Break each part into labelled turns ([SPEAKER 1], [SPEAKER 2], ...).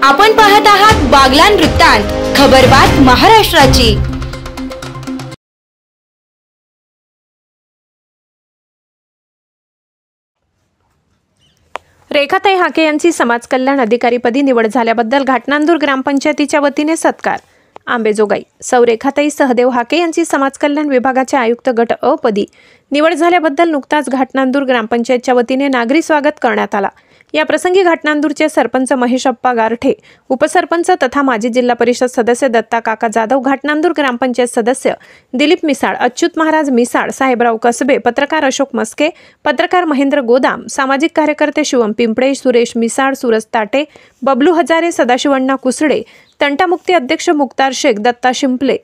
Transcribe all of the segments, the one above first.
[SPEAKER 1] आपण पाहत आहात बागलाण वृत्तांत, खबरबात महाराष्ट्राची।
[SPEAKER 2] रेखाताई हाके यांची समाज कल्याण अधिकारीपदी निवड झाल्याबद्दल घाटनांदूर ग्रामपंचायतीच्या वतीने सत्कार। आंबेजोगाई सौ रेखाताई सहदेव हाके यांची समाज कल्याण विभागाचे आयुक्त गट अ पदी निवड झाल्याबद्दल नुकताच घाटनांदूर ग्रामपंचायतच्या वतीने नागरी स्वागत करण्यात आला। या प्रसंगी घाटनांदूरचे सरपंच महेशप्पा गारठे, उपसरपंच तथा माजी जिल्हा परिषद सदस्य दत्ता काका जाधव, घाटनांदूर ग्रामपंचायत सदस्य दिलीप मिसाळ, अच्युत महाराज मिसाळ, साहेबराव कसबे, पत्रकार अशोक मस्के, पत्रकार महेंद्र गोदाम, सामाजिक कार्यकर्ते शिवम पिंपळे, सुरेश मिसाळ, सूरज ताटे, बबलू हजारे, सदाशिवण्णा कुसडे, तंटामुक्ती अध्यक्ष मुक्तार शेख, दत्ता शिंपले,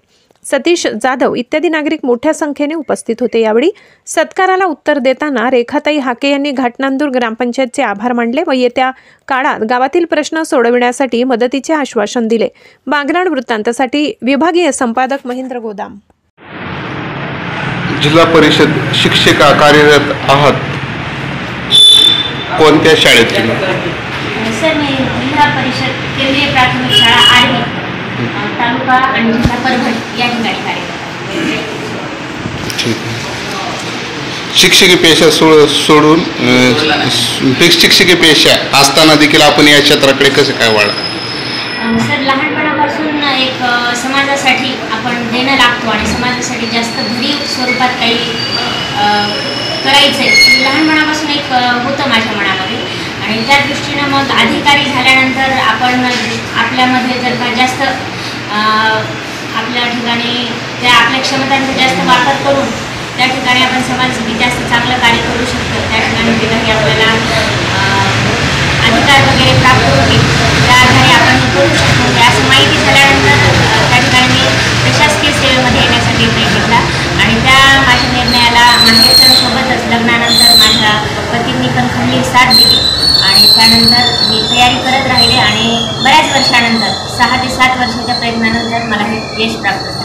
[SPEAKER 2] सतीश जाधव इत्यादी नागरिक मोठ्या संख्येने उपस्थित होते। यावेळी सत्काराला उत्तर देताना रेखाताई हाके यांनी घाटनांदूर ग्रामपंचायतचे आभार मानले व येत्या काळात गावातील प्रश्न सोडविण्यासाठी मदतीचे आश्वासन दिले। बागलाण वृत्तांतसाठी विभागीय संपादक महेंद्र गोदाम।
[SPEAKER 3] जिल्हा परिषद शिक्षिका कार्यरत आहात, कोणत्या शाळेत?
[SPEAKER 4] सर, मी जिल्हा परिषद केंद्रीय प्राथमिक शाळा आर्वी तालुका आणि जिल्हा परभणी या ठिकाणी कार्यरत आहे।
[SPEAKER 3] शिक्षकी पेशा सोडून शिक्षकी पेशा असताना देखील आपण या क्षेत्राकडे कसं काय वळला?
[SPEAKER 4] सर, लहानपणापासून एक समाजासाठी आपण देणं लागतो आणि समाजासाठी जास्त भरीव स्वरूपात काही करायचं आहे, लहानपणापासून एक होतं माझ्या मनामध्ये। आणि त्या दृष्टीनं मग अधिकारी झाल्यानंतर आपण आपल्यामध्ये जर का जास्त आपल्या ठिकाणी त्या आपल्या क्षमतांचा जास्त वापर करून त्या ठिकाणी आपण समाजासाठी जास्त चांगलं कार्य करू शकतो। त्या ठिकाणी जे काही आपल्याला अधिकार वगैरे प्राप्त होतील त्या आधारे आपण हे करू शकतो। असं माहिती झाल्यानंतर त्या ठिकाणी मी प्रशासकीय सेवेमध्ये येण्याचा निर्णय घेतला आणि त्या माझ्या निर्णयाला माहेरच्यांसोबतच लग्नानंतर माझ्या पतींनी पण खंबीर साथ दिली आणि त्यानंतर मी तयारी करत राहिले आणि बऱ्याच वर्षानंतर 6 ते 7 वर्षाच्या प्रयत्नानंतर मला हे यश प्राप्त झाले।